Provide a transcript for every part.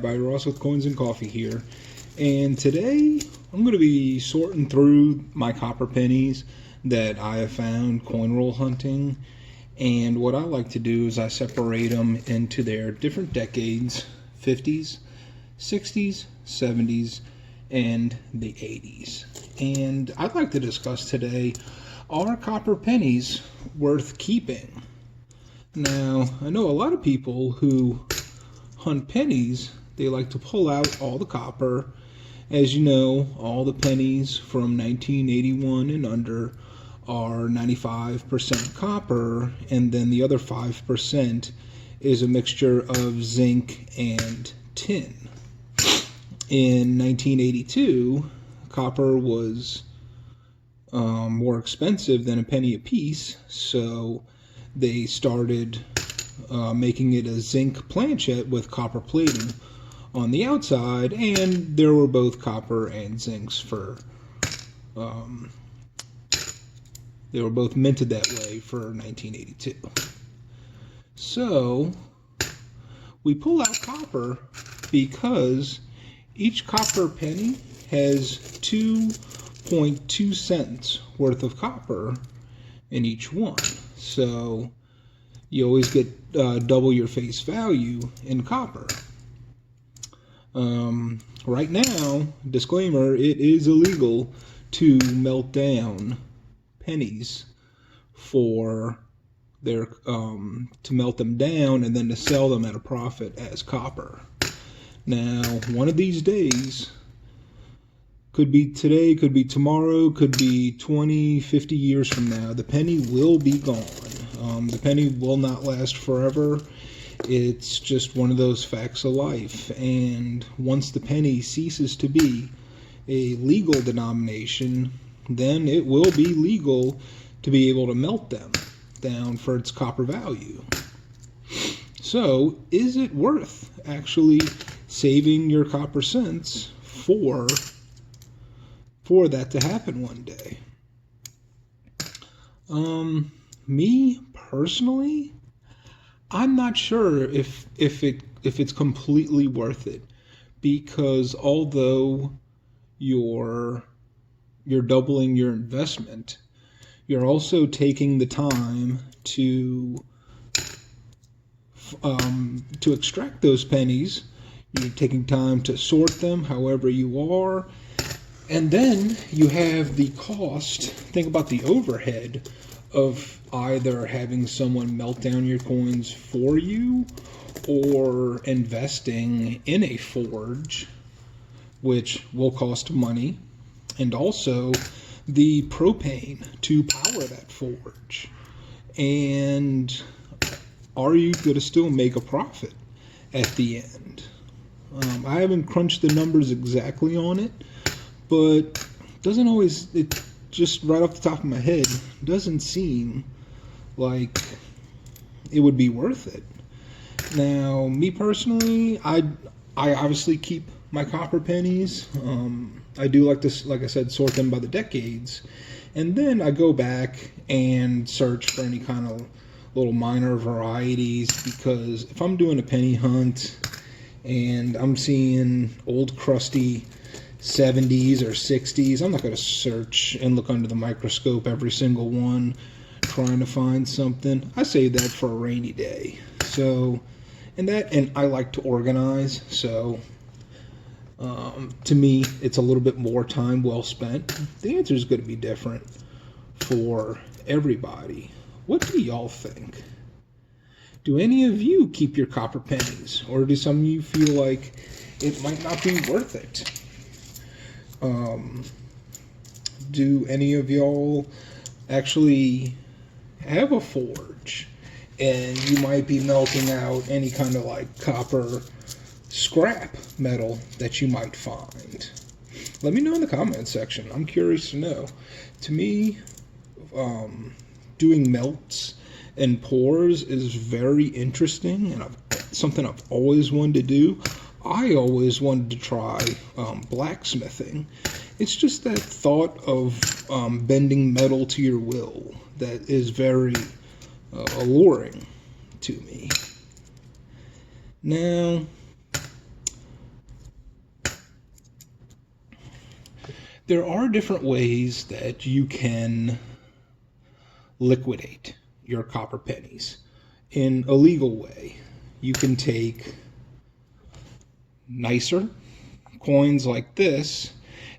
everybody, Ross with Coinsncoffee here, and today I'm going to be sorting through my copper pennies that I have found coin roll hunting. And what I like to do is I separate them into their different decades: 50s, 60s, 70s, and the 80s. And I'd like to discuss today, are copper pennies worth keeping? Now, I know a lot of people who hunt pennies, they like to pull out all the copper. As you know, all the pennies from 1981 and under are 95% copper, and then the other 5% is a mixture of zinc and tin. In 1982, copper was more expensive than a penny a piece, so they started making it a zinc planchet with copper plating on the outside, and there were both copper and zincs for they were both minted that way for 1982. So we pull out copper because each copper penny has 2.2 cents worth of copper in each one. So you always get double your face value in copper. Right now, disclaimer, it is illegal to melt down pennies for their to melt them down and then to sell them at a profit as copper. Now, one of these days, could be today, could be tomorrow, could be 20, 50 years from now, the penny will be gone. The penny will not last forever. It's just one of those facts of life. And once the penny ceases to be a legal denomination, then it will be legal to be able to melt them down for its copper value. So, is it worth actually saving your copper cents for that to happen one day? Me personally, I'm not sure if it's completely worth it, because although you're doubling your investment, you're also taking the time to extract those pennies. You're taking time to sort them however you are, and then you have the cost. Think about the overhead of either having someone melt down your coins for you or investing in a forge, which will cost money, and also the propane to power that forge. And are you going to still make a profit at the end? I haven't crunched the numbers exactly on it, but it just right off the top of my head doesn't seem like it would be worth it. Now, me personally, I obviously keep my copper pennies. I do like to, like I said, sort them by the decades, and then I go back and search for any kind of little minor varieties, because if I'm doing a penny hunt and I'm seeing old crusty 70s or 60s, I'm not going to search and look under the microscope every single one trying to find something. I save that for a rainy day. So, and I like to organize, so to me, it's a little bit more time well spent. The answer is going to be different for everybody. What do y'all think? Do any of you keep your copper pennies, or do some of you feel like it might not be worth it? Do any of y'all actually have a forge and you might be melting out any kind of like copper scrap metal that you might find? Let me know in the comments section. I'm curious to know. To me, doing melts and pours is very interesting, and something I've always wanted to do. I always wanted to try blacksmithing. It's just that thought of bending metal to your will that is very alluring to me. Now, there are different ways that you can liquidate your copper pennies in a legal way. You can take nicer coins like this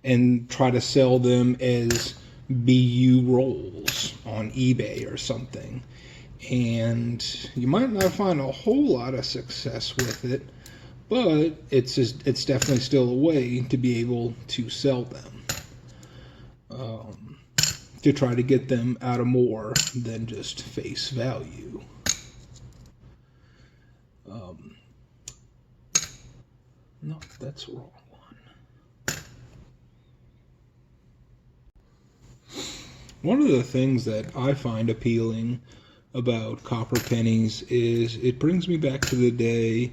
and try to sell them as BU rolls on eBay or something. And you might not find a whole lot of success with it, but it's definitely still a way to be able to sell them. To try to get them out of more than just face value. No, that's the wrong one. One of the things that I find appealing about copper pennies is it brings me back to the day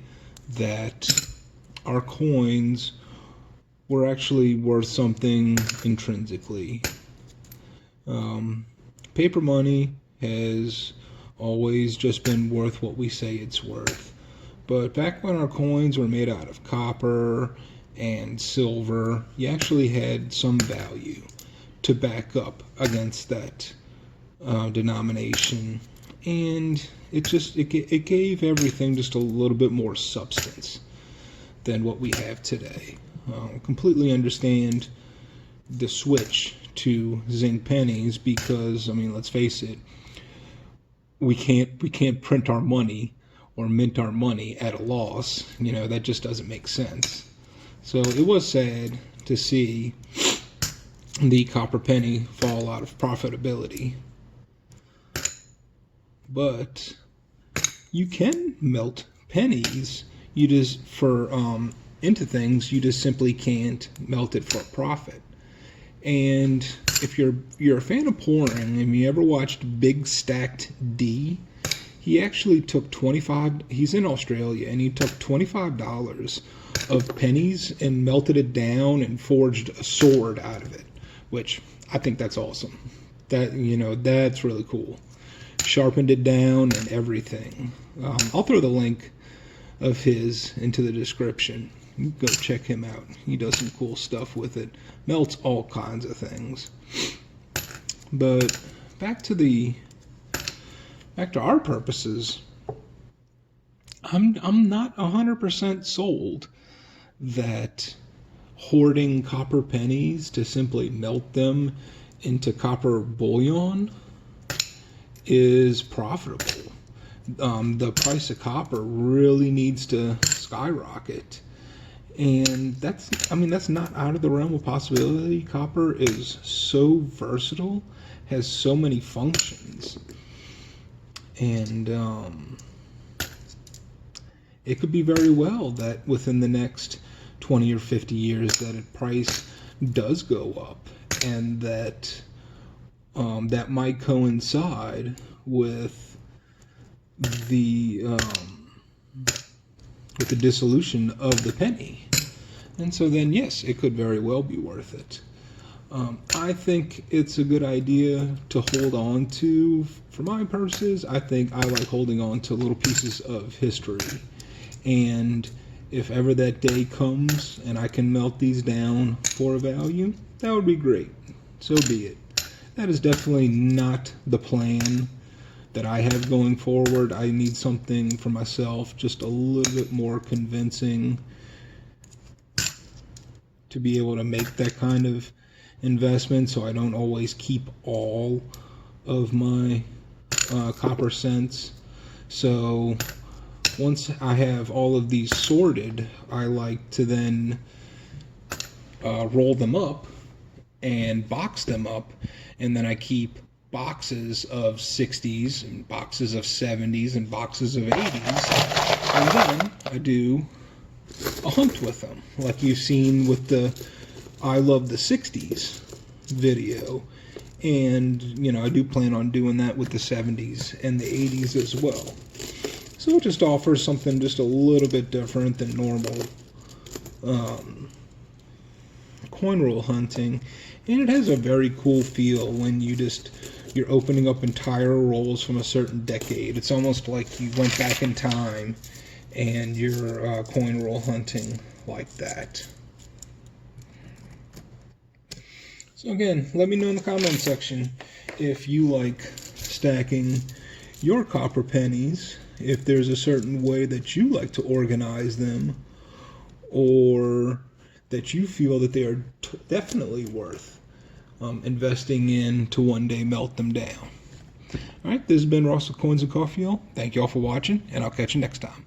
that our coins were actually worth something intrinsically. Paper money has always just been worth what we say it's worth. But back when our coins were made out of copper and silver, you actually had some value to back up against that denomination. And it gave everything just a little bit more substance than what we have today. Completely understand the switch to zinc pennies because, I mean, let's face it, we can't print our money or mint our money at a loss. You know, that just doesn't make sense. So it was sad to see the copper penny fall out of profitability. But you can melt pennies. You just into things, you just simply can't melt it for a profit. And if you're a fan of pouring, and you ever watched Big Stacked D, he actually took he's in Australia, and he took $25 of pennies and melted it down and forged a sword out of it, which I think that's awesome. That's really cool. Sharpened it down and everything. I'll throw the link of his into the description. Go check him out. He does some cool stuff with it. Melts all kinds of things. But back to our purposes, I'm not 100% sold that hoarding copper pennies to simply melt them into copper bullion is profitable. The price of copper really needs to skyrocket. And that's not out of the realm of possibility. Copper is so versatile, has so many functions. And it could be very well that within the next 20 or 50 years that its price does go up, and that that might coincide with the dissolution of the penny. And so then, yes, it could very well be worth it. I think it's a good idea to hold on to. For my purposes, I think I like holding on to little pieces of history. And if ever that day comes and I can melt these down for a value, that would be great. So be it. That is definitely not the plan that I have going forward. I need something for myself just a little bit more convincing to be able to make that kind of investment, so I don't always keep all of my copper cents. So once I have all of these sorted, I like to then roll them up and box them up, and then I keep boxes of 60s and boxes of 70s and boxes of 80s, and then I do a hunt with them, like you've seen with the I Love the 60s video. And I do plan on doing that with the 70s and the 80s as well. So it just offers something just a little bit different than normal coin roll hunting, and it has a very cool feel when you're opening up entire rolls from a certain decade. It's almost like you went back in time and you're coin roll hunting like that. So again, let me know in the comment section if you like stacking your copper pennies, if there's a certain way that you like to organize them, or that you feel that they are definitely worth investing in to one day melt them down. All right, this has been Ross with Coins and Coffee, y'all. Thank y'all for watching, and I'll catch you next time.